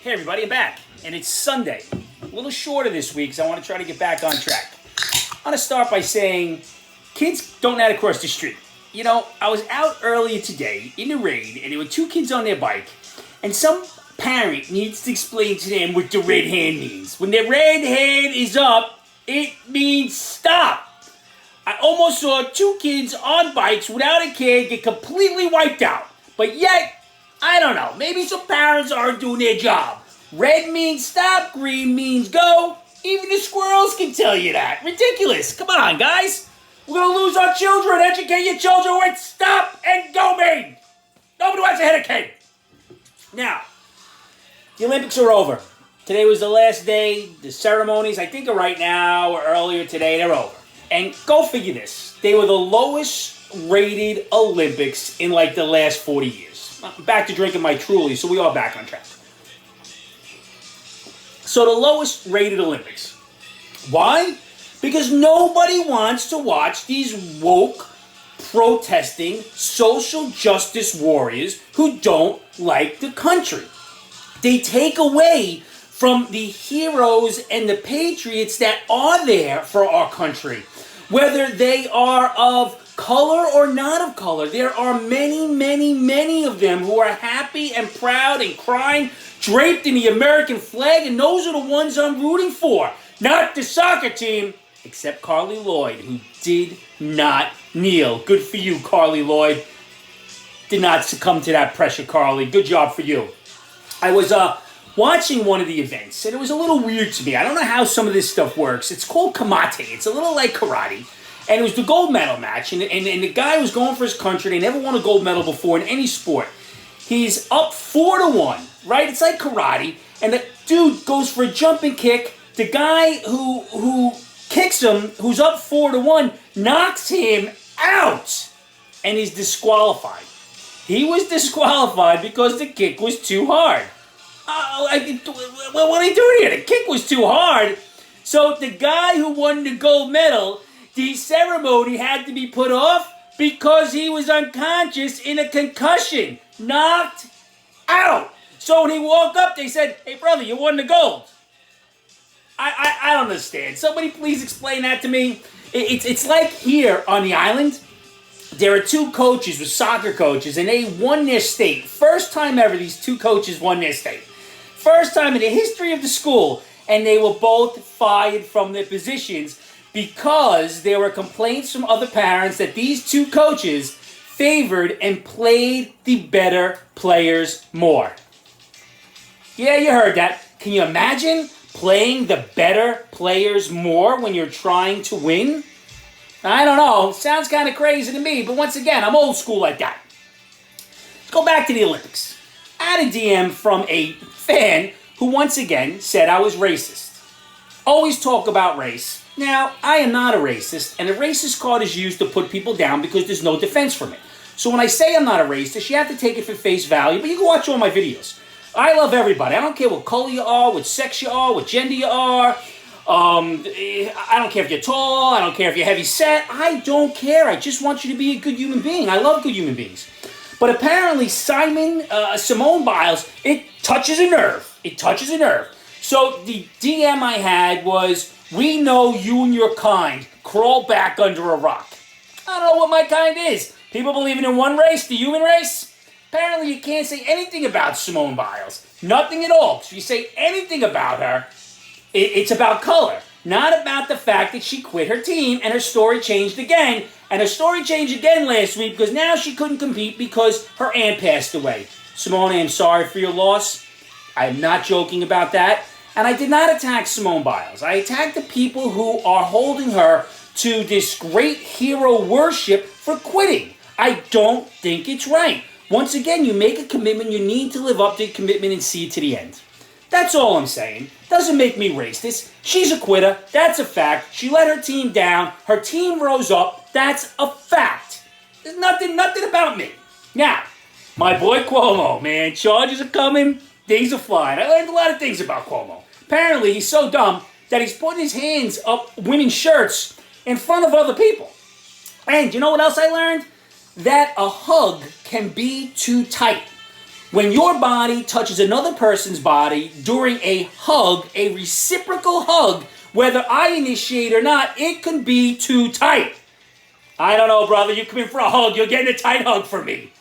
Hey everybody, I'm back, and it's Sunday. A little shorter this week, so I want to try to get back on track. I want to start by saying, kids don't know how to cross the street. You know, I was out earlier today in the rain, and there were two kids on their bike, and some parent needs to explain to them what the red hand means. When the red hand is up, it means stop. I almost saw two kids on bikes without a kid get completely wiped out, but yet, I don't know. Maybe some parents aren't doing their job. Red means stop, green means go. Even the squirrels can tell you that. Ridiculous. Come on, guys. We're going to lose our children. Educate your children with stop and go mean. Nobody wants to hit a kid. Now, the Olympics are over. Today was the last day. The ceremonies, I think, are right now or earlier today. They're over. And go figure this. They were the lowest rated Olympics in like the last 40 years. I'm back to drinking my Truly, so we are back on track. So the lowest rated Olympics. Why? Because nobody wants to watch these woke, protesting, social justice warriors who don't like the country. They take away from the heroes and the patriots that are there for our country. Whether they are of color or not of color, there are many, many, many of them who are happy and proud and crying, draped in the American flag, and those are the ones I'm rooting for. Not the soccer team, except Carly Lloyd, who did not kneel. Good for you, Carly Lloyd. Did not succumb to that pressure, Carly. Good job for you. I was watching one of the events, and it was a little weird to me. I don't know how some of this stuff works. It's called kamate. It's a little like karate. And it was the gold medal match, and the guy was going for his country. They never won a gold medal before in any sport. He's up 4-1, right? It's like karate, and the dude goes for a jumping kick. The guy who kicks him, who's up 4-1, knocks him out, and he's disqualified. He was disqualified because the kick was too hard. What are they doing here? The kick was too hard. So the guy who won the gold medal, the ceremony had to be put off because he was unconscious in a concussion. Knocked out. So when he woke up, they said, "Hey, brother, you won the gold." I don't understand. Somebody please explain that to me. It's like here on the island, there are two coaches, with soccer coaches, and they won their state. First time ever these two coaches won their state. First time in the history of the school, and they were both fired from their positions because there were complaints from other parents that these two coaches favored and played the better players more. Yeah, you heard that. Can you imagine playing the better players more when you're trying to win? I don't know. Sounds kind of crazy to me, but once again, I'm old school like that. Let's go back to the Olympics. I had a DM from a fan who once again said I was racist. Always talk about race. Now, I am not a racist, and a racist card is used to put people down because there's no defense from it. So when I say I'm not a racist, you have to take it for face value, but you can watch all my videos. I love everybody. I don't care what color you are, what sex you are, what gender you are. I don't care if you're tall. I don't care if you're heavy set. I don't care. I just want you to be a good human being. I love good human beings. But apparently Simone Biles, it touches a nerve. It touches a nerve. So the DM I had was, "We know you and your kind. Crawl back under a rock." I don't know what my kind is. People believing in one race, the human race? Apparently you can't say anything about Simone Biles. Nothing at all. If you say anything about her, it's about color. Not about the fact that she quit her team and her story changed again. And her story changed again last week because now she couldn't compete because her aunt passed away. Simone, I'm sorry for your loss. I'm not joking about that. And I did not attack Simone Biles. I attacked the people who are holding her to this great hero worship for quitting. I don't think it's right. Once again, you make a commitment, you need to live up to the commitment and see it to the end. That's all I'm saying. Doesn't make me racist. She's a quitter. That's a fact. She let her team down. Her team rose up. That's a fact. There's nothing about me. Now, my boy Cuomo, man, charges are coming. Things are flying. I learned a lot of things about Cuomo. Apparently, he's so dumb that he's putting his hands up women's shirts in front of other people. And you know what else I learned? That a hug can be too tight. When your body touches another person's body during a hug, a reciprocal hug, whether I initiate or not, it can be too tight. I don't know, brother. You come in for a hug, you're getting a tight hug from me.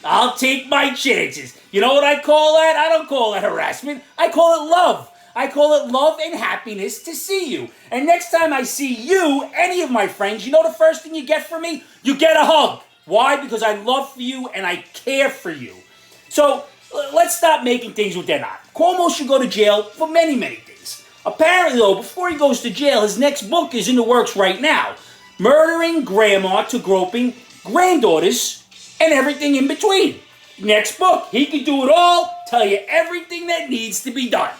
I'll take my chances. You know what I call that? I don't call that harassment. I call it love. I call it love and happiness to see you. And next time I see you, any of my friends, you know the first thing you get from me? You get a hug. Why? Because I love you and I care for you. So let's stop making things what they're not. Cuomo should go to jail for many, many things. Apparently, though, before he goes to jail, his next book is in the works right now. Murdering grandma to groping granddaughters and everything in between. Next book, he can do it all, tell you everything that needs to be done.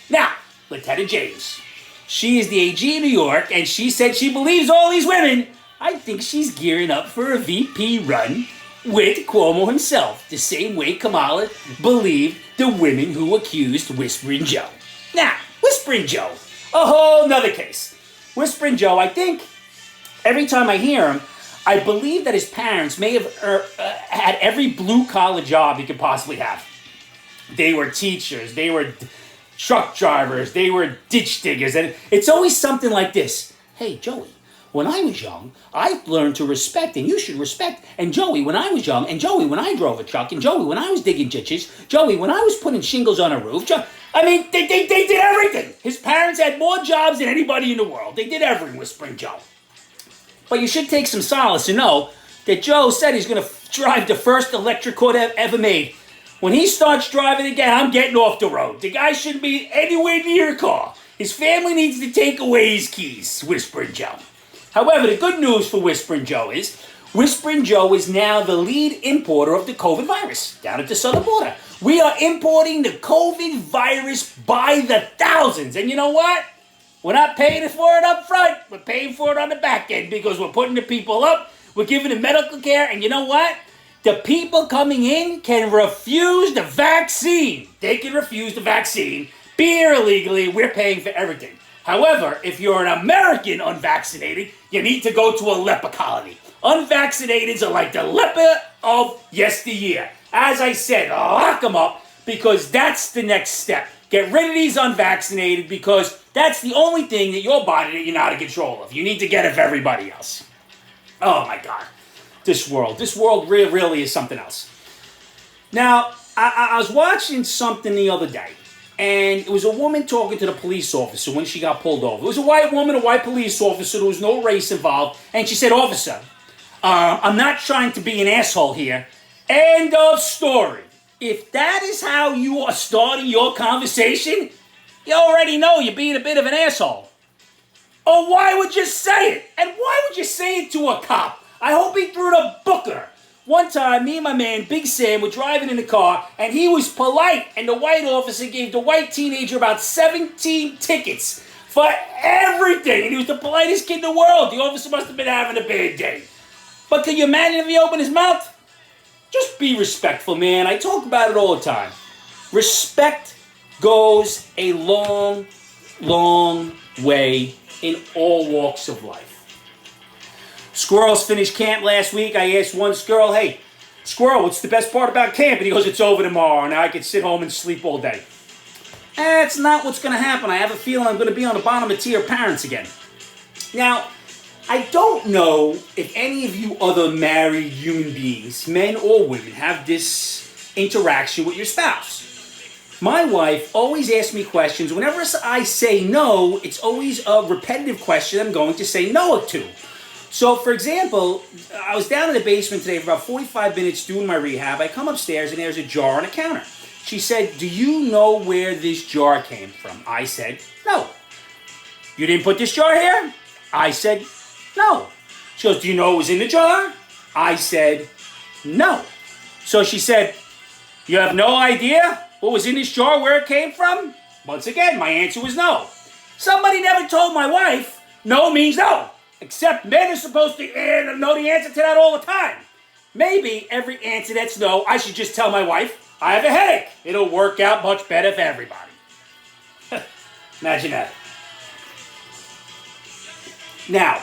Now, Lieutenant James. She is the AG in New York, and she said she believes all these women. I think she's gearing up for a VP run with Cuomo himself, the same way Kamala believed the women who accused Whispering Joe. Now, Whispering Joe, a whole nother case. Whispering Joe, I think, every time I hear him, I believe that his parents may have had every blue-collar job he could possibly have. They were teachers, they were truck drivers, they were ditch diggers, and it's always something like this. Hey, Joey, when I was young, I learned to respect, and you should respect. And Joey, when I was young, and Joey, when I drove a truck, and Joey, when I was digging ditches, Joey, when I was putting shingles on a roof. I mean, they did everything. His parents had more jobs than anybody in the world. They did everything, Whispering Joe. But you should take some solace to know that Joe said he's going to drive the first electric car ever made. When he starts driving again, I'm getting off the road. The guy shouldn't be anywhere near a car. His family needs to take away his keys, Whispering Joe. However, the good news for Whispering Joe is Whispering Joe is now the lead importer of the COVID virus down at the southern border. We are importing the COVID virus by the thousands. And you know what? We're not paying for it up front. We're paying for it on the back end because we're putting the people up. We're giving them medical care. And you know what? The people coming in can refuse the vaccine. They can refuse the vaccine. Be here illegally. We're paying for everything. However, if you're an American unvaccinated, you need to go to a leper colony. Unvaccinateds are like the leper of yesteryear. As I said, lock them up because that's the next step. Get rid of these unvaccinated because that's the only thing that your body that you're not in control of. You need to get it for everybody else. Oh my God. This world really is something else. Now, I was watching something the other day, and it was a woman talking to the police officer when she got pulled over. It was a white woman, a white police officer. There was no race involved. And she said, "Officer, I'm not trying to be an asshole here. End of story." If that is how you are starting your conversation, you already know you're being a bit of an asshole. Or why would you say it? And why would you say it to a cop? I hope he threw the booker. One time, me and my man, Big Sam, were driving in the car, and he was polite, and the white officer gave the white teenager about 17 tickets for everything. And he was the politest kid in the world. The officer must have been having a bad day. But can you imagine if he opened his mouth? Just be respectful, man. I talk about it all the time. Respect goes a long, long way in all walks of life. Squirrels finished camp last week. I asked one squirrel, "Hey, squirrel, what's the best part about camp?" And he goes, "It's over tomorrow. Now I can sit home and sleep all day." That's not what's going to happen. I have a feeling I'm going to be on the bottom of tier parents again. Now, I don't know if any of you other married human beings, men or women, have this interaction with your spouse. My wife always asks me questions. Whenever I say no, it's always a repetitive question I'm going to say no to. So, for example, I was down in the basement today for about 45 minutes doing my rehab. I come upstairs and there's a jar on the counter. She said, "Do you know where this jar came from?" I said, "No." "You didn't put this jar here?" I said, "No." She goes, "Do you know what was in the jar?" I said, "No." So she said, "You have no idea what was in this jar, where it came from?" Once again, my answer was no. Somebody never told my wife no means no. Except men are supposed to know the answer to that all the time. Maybe every answer that's no, I should just tell my wife, "I have a headache." It'll work out much better for everybody. Imagine that. Now,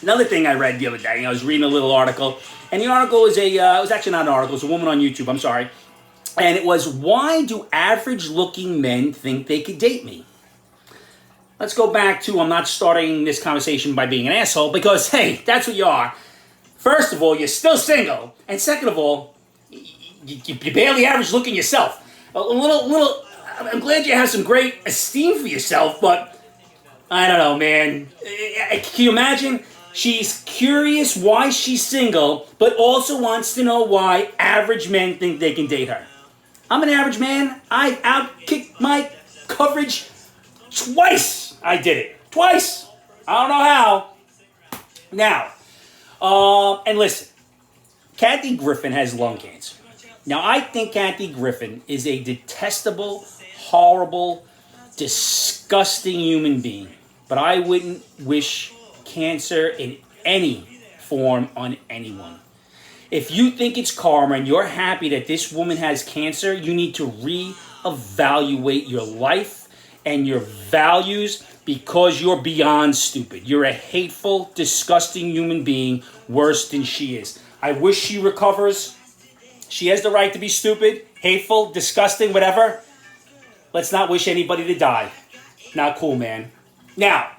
another thing I read the other day, I was reading a little article, and the article was it was actually not an article, it was a woman on YouTube, I'm sorry. And it was, why do average-looking men think they could date me? Let's go back to, I'm not starting this conversation by being an asshole, because, hey, that's what you are. First of all, you're still single. And second of all, you're barely average looking yourself. A little, I'm glad you have some great esteem for yourself, but I don't know, man. Can you imagine? She's curious why she's single, but also wants to know why average men think they can date her. I'm an average man. I outkicked my coverage twice. I did it. Twice. I don't know how. Now, and listen, Kathy Griffin has lung cancer. Now, I think Kathy Griffin is a detestable, horrible, disgusting human being. But I wouldn't wish cancer in any form on anyone. If you think it's karma and you're happy that this woman has cancer, you need to reevaluate your life and your values, because you're beyond stupid. You're a hateful, disgusting human being, worse than she is. I wish she recovers. She has the right to be stupid, hateful, disgusting, whatever. Let's not wish anybody to die. Not cool, man. Now,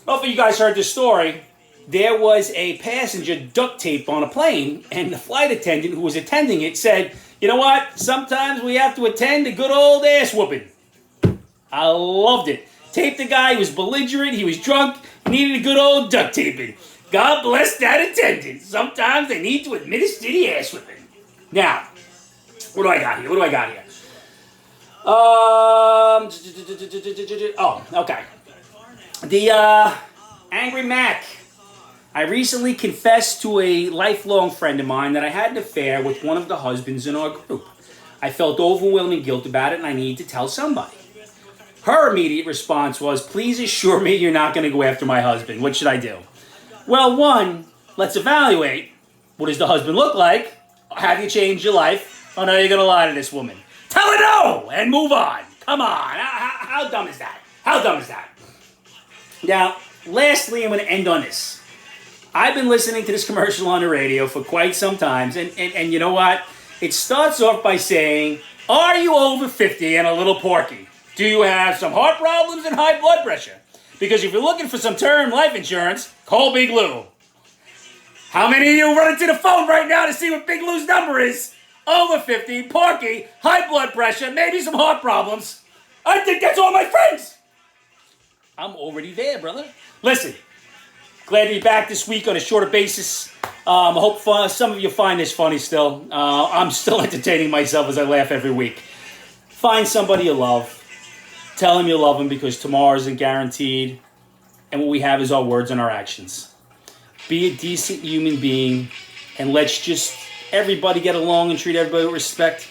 hopefully you guys heard this story. There was a passenger duct tape on a plane, and the flight attendant who was attending it said, you know what? Sometimes we have to attend a good old ass whooping. I loved it. Taped the guy, he was belligerent, he was drunk, needed a good old duct taping. God bless that attendant. Sometimes they need to administer the ass whipping. Now, what do I got here? Oh, okay. The Angry Mac. I recently confessed to a lifelong friend of mine that I had an affair with one of the husbands in our group. I felt overwhelming guilt about it, and I needed to tell somebody. Her immediate response was, please assure me you're not going to go after my husband. What should I do? Well, one, let's evaluate. What does the husband look like? Have you changed your life? Or are you going to lie to this woman? Tell her no and move on. Come on. How dumb is that? How dumb is that? Now, lastly, I'm going to end on this. I've been listening to this commercial on the radio for quite some time, and you know what? It starts off by saying, are you over 50 and a little porky? Do you have some heart problems and high blood pressure? Because if you're looking for some term life insurance, call Big Lou. How many of you are running to the phone right now to see what Big Lou's number is? Over 50, porky, high blood pressure, maybe some heart problems. I think that's all my friends. I'm already there, brother. Listen, glad to be back this week on a shorter basis. I hope some of you find this funny still. I'm still entertaining myself as I laugh every week. Find somebody you love. Tell him you love him, because tomorrow isn't guaranteed. And what we have is our words and our actions. Be a decent human being, and let's just everybody get along and treat everybody with respect.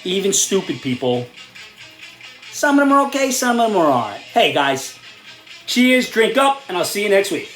Even stupid people. Some of them are okay, some of them are alright. Hey guys, cheers, drink up, and I'll see you next week.